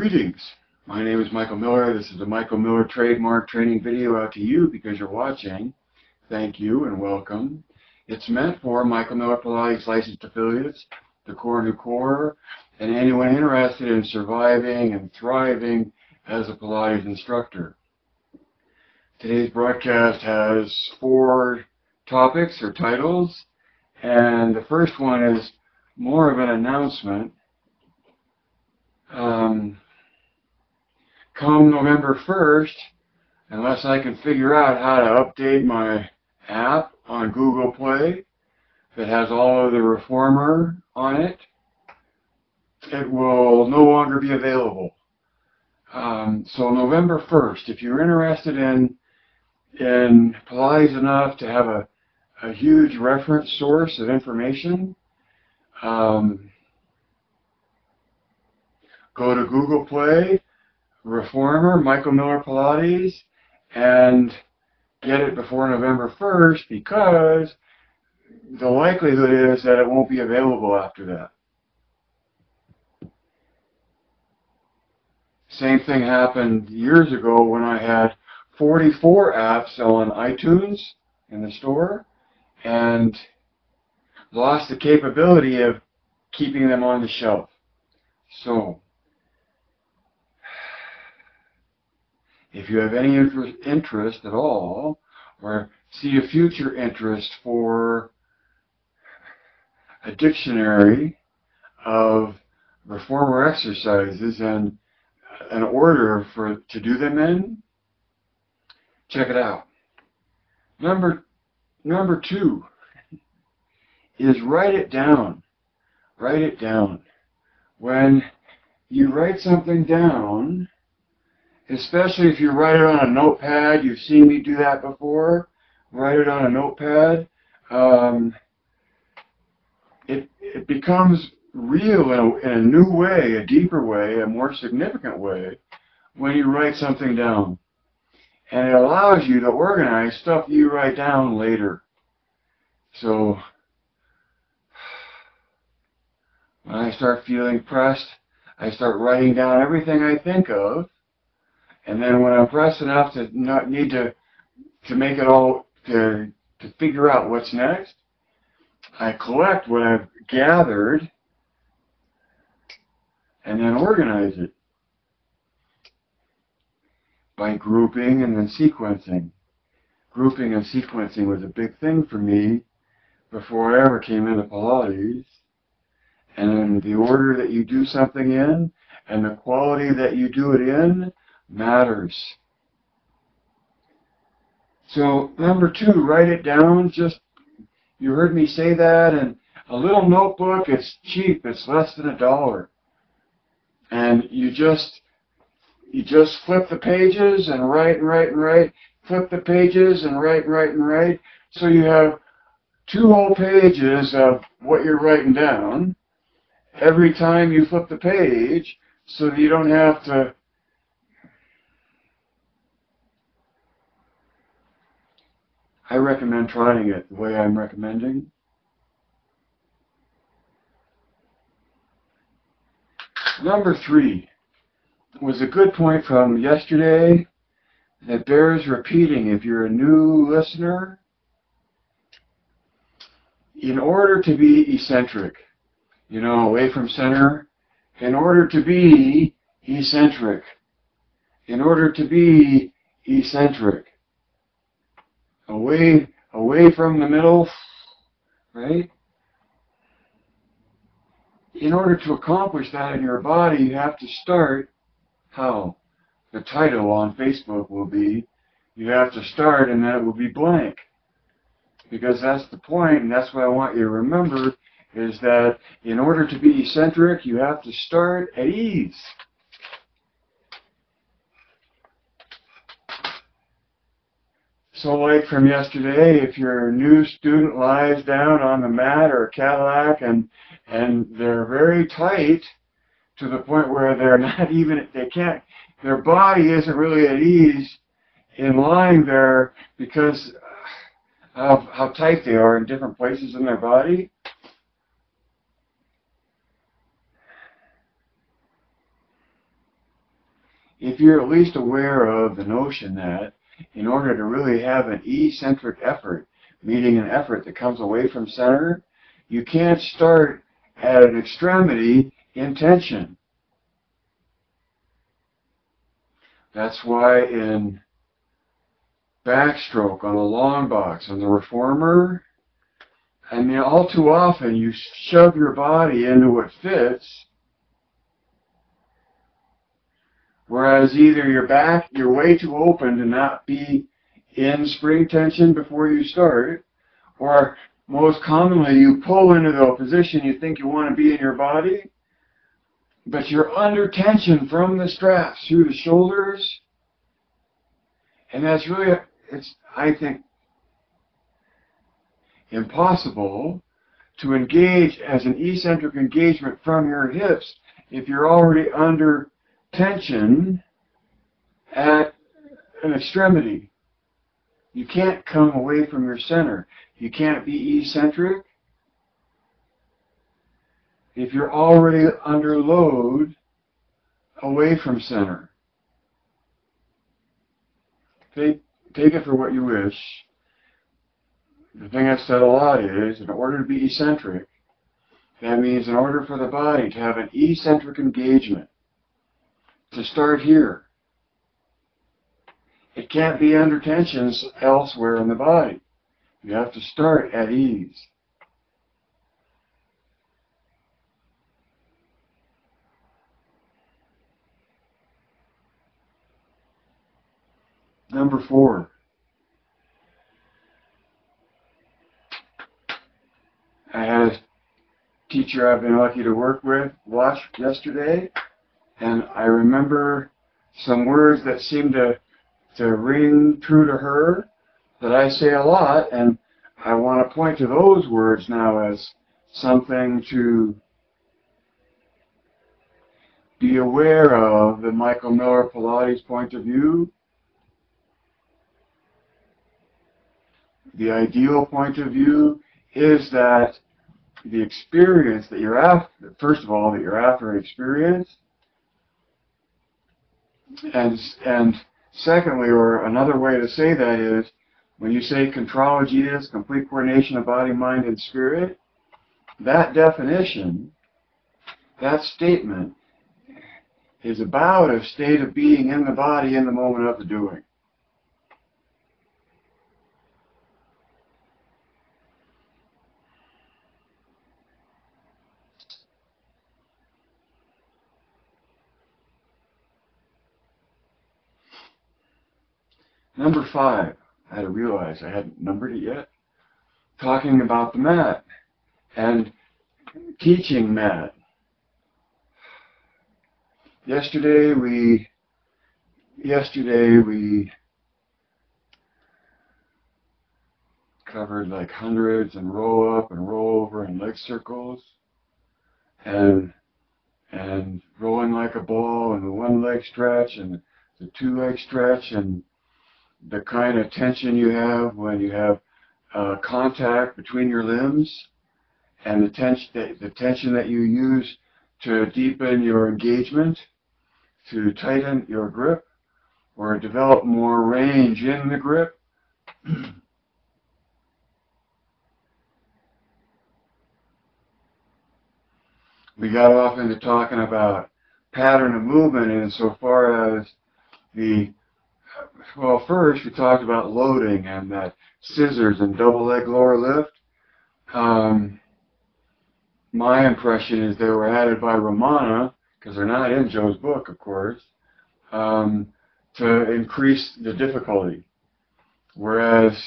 Greetings. My name is Michael Miller. This is the Michael Miller trademark training video out to you because you're watching. Thank you and welcome. It's meant for Michael Miller Pilates licensed affiliates, the core new core, and anyone interested in surviving and thriving as a Pilates instructor. Today's broadcast has 4 topics or titles, and the first one is more of an announcement. Come November 1st, unless I can figure out how to update my app on Google Play that has all of the Reformer on it, it will no longer be available. So November 1st, if you're interested in Pilates enough to have a huge reference source of information, go to Google Play, Reformer, Michael Miller Pilates, and get it before November 1st, because the likelihood is that it won't be available after that. Same thing happened years ago when I had 44 apps on iTunes in the store and lost the capability of keeping them on the shelf. So, if you have any interest at all, or see a future interest for a dictionary of Reformer exercises and an order to do them in, check it out. Number 2 is write it down. Write it down. When you write something down, especially if you write it on a notepad, you've seen me do that before, write it on a notepad, it becomes real in a new way, a deeper way, a more significant way when you write something down. And it allows you to organize stuff you write down later. So, when I start feeling pressed, I start writing down everything I think of. And then when I'm pressed enough to not need to make it all, to figure out what's next, I collect what I've gathered and then organize it by grouping and then sequencing. Grouping and sequencing was a big thing for me before I ever came into Pilates. And then the order that you do something in and the quality that you do it in matters. So number 2, write it down. You heard me say that, and a little notebook, it's cheap, it's less than $1. And you just flip the pages and write and write and write, flip the pages and write and write and write. So you have 2 whole pages of what you're writing down every time you flip the page, so that you don't have to I recommend trying it the way I'm recommending. Number 3 was a good point from yesterday that bears repeating if you're a new listener. In order to be eccentric, away from center, in order to be eccentric, in order to be eccentric, away from the middle, right? In order to accomplish that in your body, you have to start how? The title on Facebook will be, you have to start and then it will be blank. Because that's the point, and that's what I want you to remember, is that in order to be eccentric, you have to start at ease. So like from yesterday, if your new student lies down on the mat or a Cadillac and they're very tight to the point where they're not even, their body isn't really at ease in lying there because of how tight they are in different places in their body, if you're at least aware of the notion that in order to really have an eccentric effort, meaning an effort that comes away from center, you can't start at an extremity in tension. That's why in backstroke on the long box and the reformer, I mean, all too often you shove your body into what fits, whereas either you're way too open to not be in spring tension before you start, or most commonly you pull into the position you think you want to be in your body, but you're under tension from the straps through the shoulders, and that's really, I think, impossible to engage as an eccentric engagement from your hips if you're already under tension at an extremity. You can't come away from your center. You can't be eccentric if you're already under load away from center. Take it for what you wish. The thing I've said a lot is, in order to be eccentric, that means in order for the body to have an eccentric engagement, to start here, it can't be under tensions elsewhere in the body. You have to start at ease. Number 4. I had a teacher I've been lucky to work with watch yesterday, and I remember some words that seemed to ring true to her that I say a lot, and I want to point to those words now as something to be aware of the Michael Miller-Pilates point of view. The ideal point of view is that the experience that you're after, first of all, that you're after an experience, and secondly, or another way to say that is, when you say contrology is complete coordination of body, mind, and spirit, that definition, that statement, is about a state of being in the body in the moment of the doing. Number 5, I had to realize I hadn't numbered it yet, talking about the mat and teaching mat. Yesterday we covered like hundreds and roll up and roll over and leg circles and rolling like a ball and the one leg stretch and the two leg stretch and the kind of tension you have when you have contact between your limbs and the tension that you use to deepen your engagement, to tighten your grip, or develop more range in the grip. We got off into talking about pattern of movement insofar as well, first we talked about loading and that scissors and double leg lower lift. My impression is they were added by Romana, because they're not in Joe's book, of course, to increase the difficulty. Whereas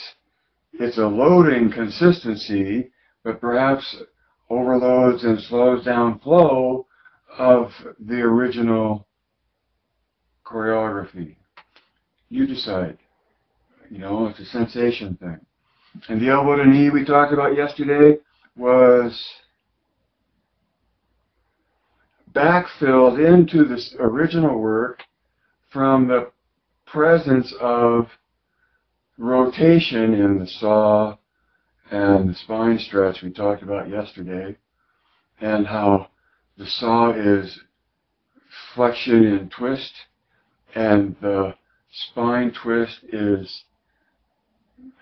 it's a loading consistency, but perhaps overloads and slows down flow of the original choreography. You decide. You know, it's a sensation thing. And the elbow to knee we talked about yesterday was backfilled into this original work from the presence of rotation in the saw and the spine stretch we talked about yesterday, and how the saw is flexion and twist, and the spine twist is,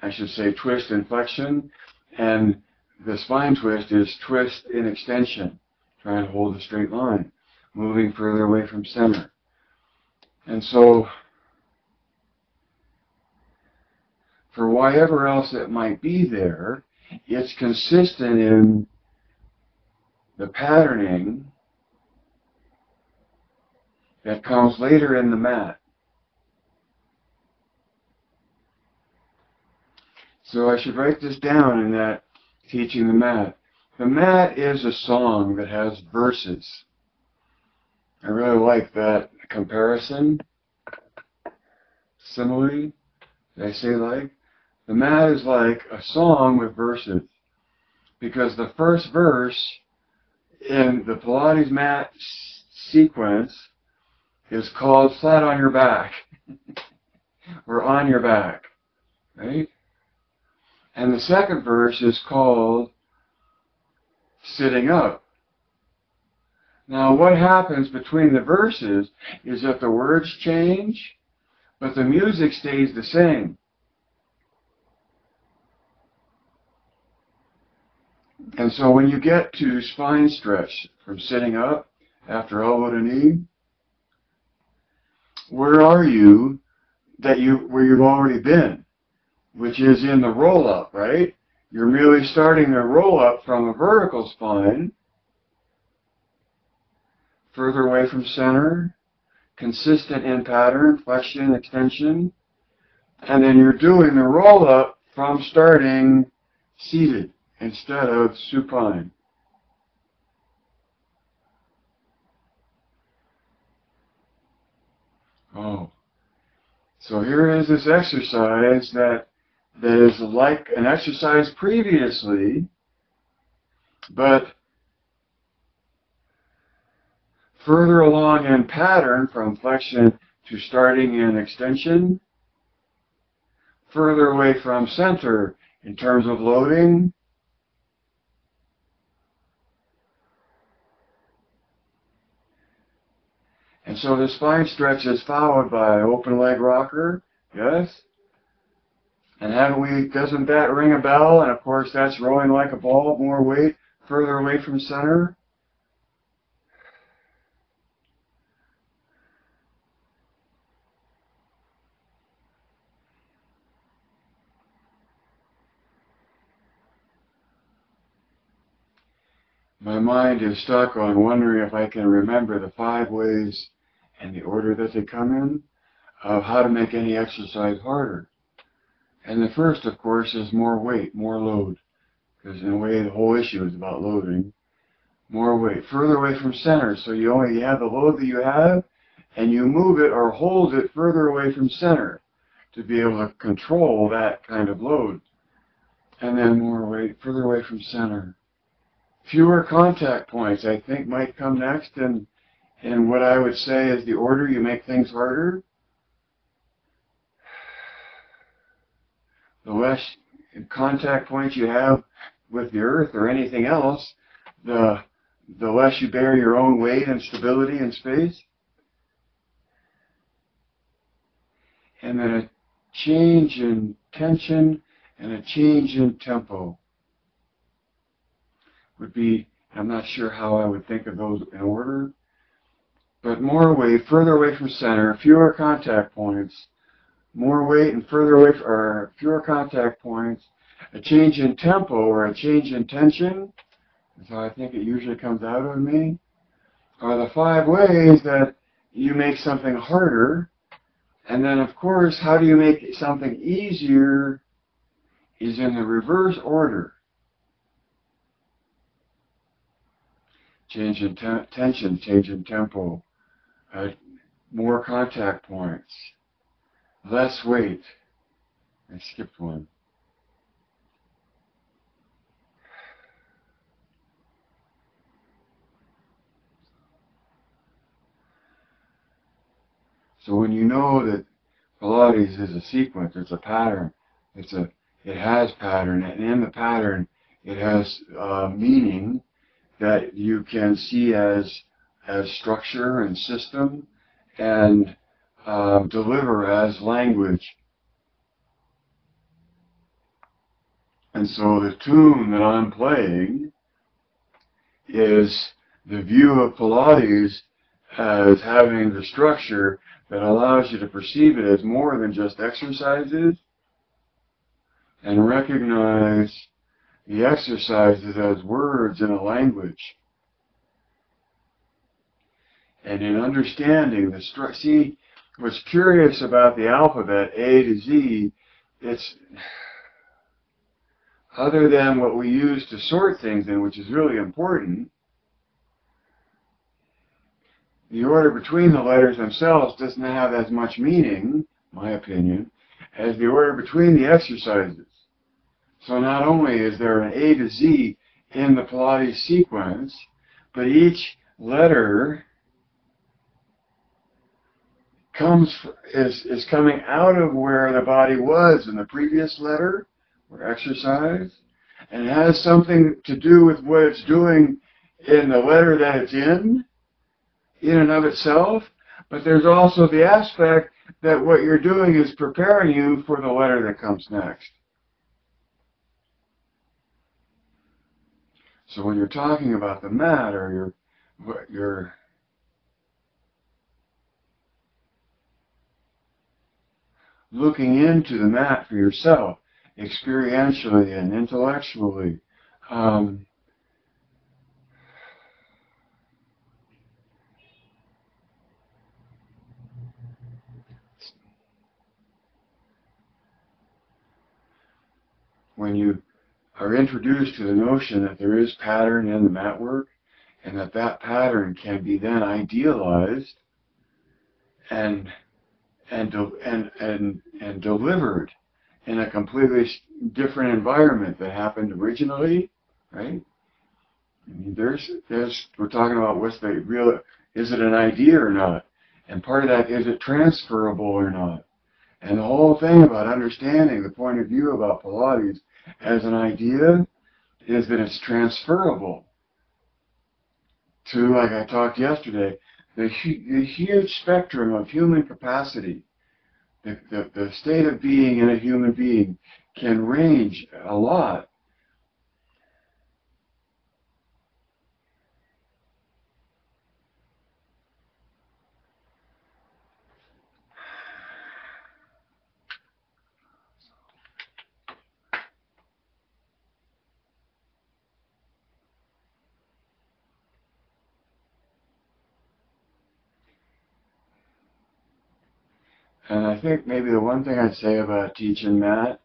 I should say, twist and flexion, and the spine twist is twist in extension, trying to hold a straight line, moving further away from center. And so, for whatever else it might be there, it's consistent in the patterning that comes later in the mat. So I should write this down in that teaching the mat. The mat is a song that has verses. I really like that comparison. Simile, did I say like? The mat is like a song with verses. Because the first verse in the Pilates mat sequence is called flat on your back. Or on your back. Right? And the second verse is called sitting up. Now what happens between the verses is that the words change, but the music stays the same. And so when you get to spine stretch from sitting up after elbow to knee, where are you where you've already been? Which is in the roll-up, right? You're really starting to roll up from a vertical spine, further away from center, consistent in pattern, flexion, extension, and then you're doing the roll-up from starting seated instead of supine. Oh, so here is this exercise that is like an exercise previously, but further along in pattern from flexion to starting in extension, further away from center in terms of loading, and so the spine stretch is followed by open leg rocker, yes? And doesn't that ring a bell? And of course that's rolling like a ball, more weight, further away from center. My mind is stuck on wondering if I can remember the 5 ways and the order that they come in of how to make any exercise harder. And the first, of course, is more weight, more load. Because in a way, the whole issue is about loading. More weight, further away from center. So you only have the load that you have, and you move it or hold it further away from center to be able to control that kind of load. And then more weight, further away from center. Fewer contact points, I think, might come next. And what I would say is the order you make things harder, the less contact points you have with the earth or anything else, the less you bear your own weight and stability in space. And then a change in tension and a change in tempo would be, I'm not sure how I would think of those in order, but more weight, further away from center, fewer contact points, more weight and further away, or fewer contact points, a change in tempo or a change in tension, that's how I think it usually comes out of me, are the 5 ways that you make something harder. And then, of course, how do you make something easier is in the reverse order. Change in tension, change in tempo, more contact points, less weight. I skipped one. So when you know that Pilates is a sequence, it's a pattern, it has pattern, and in the pattern it has meaning that you can see as structure and system and deliver as language. And so the tune that I'm playing is the view of Pilates as having the structure that allows you to perceive it as more than just exercises and recognize the exercises as words in a language. And in understanding the structure, see, what's curious about the alphabet, A to Z, it's other than what we use to sort things in, which is really important, the order between the letters themselves doesn't have as much meaning, my opinion, as the order between the exercises. So not only is there an A to Z in the Pilates sequence, but each letter is coming out of where the body was in the previous letter, or exercise, and it has something to do with what it's doing in the letter that it's in and of itself, but there's also the aspect that what you're doing is preparing you for the letter that comes next. So when you're talking about the mat, or you're looking into the mat for yourself, experientially and intellectually, when you are introduced to the notion that there is pattern in the mat work, and that pattern can be then idealized and delivered in a completely different environment that happened originally, right? I mean, we're talking about what's the real, is it an idea or not? And part of that, is it transferable or not? And the whole thing about understanding the point of view about Pilates as an idea is that it's transferable to, like I talked yesterday, the huge spectrum of human capacity. The state of being in a human being can range a lot. And I think maybe the one thing I'd say about teaching that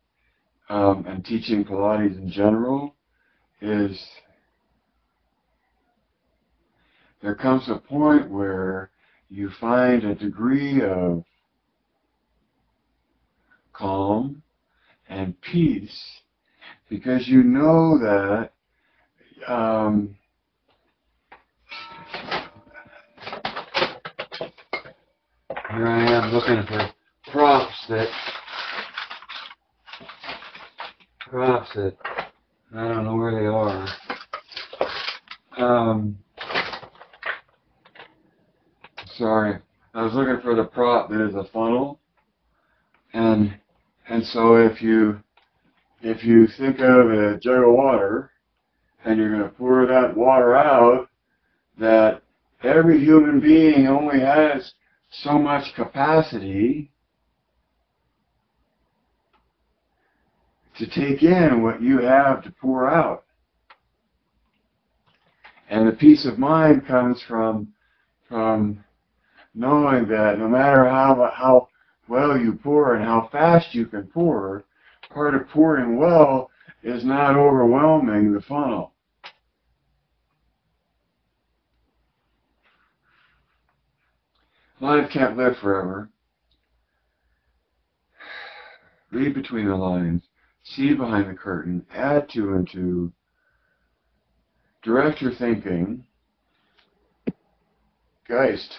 and teaching Pilates in general is there comes a point where you find a degree of calm and peace because you know that here I am looking for props that I don't know where they are. Sorry, I was looking for the prop that is a funnel, and so if you think of a jug of water and you're going to pour that water out, that every human being only has so much capacity to take in what you have to pour out. And the peace of mind comes from knowing that no matter how well you pour and how fast you can pour, part of pouring well is not overwhelming the funnel. Life can't live forever. Read between the lines. See behind the curtain. Add two and two. Direct your thinking. Geist.